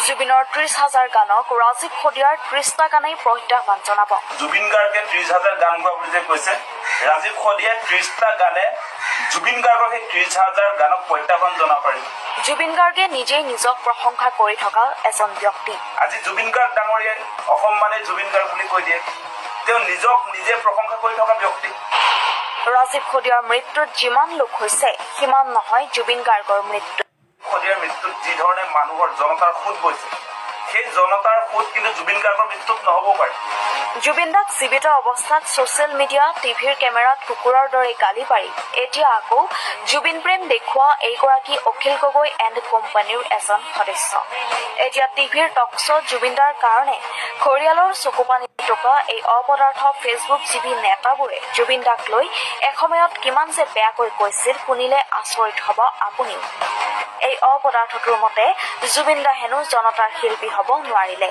জুবিনৰ 30,000 গানক ৰাজীৱ খদিয়াৰ 30টা গানেই প্ৰত্যাহ্বান জনাব। জুবিন গাৰ্গে 30,000 গান গোৱা বুলি যে কৈছে, ৰাজীৱ খদিয়াই 30টা গানে জুবিন গাৰ্গৰ সেই 30,000 গানক প্ৰত্যাহ্বান জনাব পাৰিব। জুবিন গাৰ্গে নিজেই নিজক প্ৰশংসা কৰি থকা এজন ব্যক্তি। আজি জুবিন গাৰ্গ ডাঙৰীয়াই অসম মানে জুবিন গাৰ্গ বুলি কৈ দিয়ে, তেওঁ নিজক নিজে প্ৰশংসা কৰি থকা ব্যক্তি। ৰাজীৱ খদিয়াৰ মৃত্যুত যিমান লোক হৈছে সিমান নহয় জুবিন গাৰ্গৰ মৃত্যু। খদিয়াৰ মৃত্যুত যি ধৰণে মানুহৰ জনতাৰ সোঁত বৈছে, সেই জনতাৰ সোঁত কিন্তু জুবিন গাৰ্গৰ মৃত্যুত নহ'ব পাৰে। জুবিন দাক জীৱিত অৱস্থাত ছচিয়েল মিডিয়া টিভিৰ কেমেৰাত কুকুৰৰ দৰে গালি পাৰি এতিয়া আকৌ জুবিন প্ৰেম দেখুওৱা এইগৰাকী অখিল গগৈ এণ্ড কোম্পানীৰ এজন সদস্য। এতিয়া টিভিৰ টক শ্ব' জুবিনদাৰ কাৰণে খৰিয়ালৰ চকুপানী টকা এই অপদাৰ্থ ফেচবুক জীৱী নেতাবোৰে জুবিন দাক লৈ এসময়ত কিমান যে বেয়াকৈ কৈছিল শুনিলে আচৰিত হ'ব আপুনিও। এই অপদাৰ্থটোৰ মতে জুবিন দা হেনো জনতাৰ শিল্পী হ'ব নোৱাৰিলে।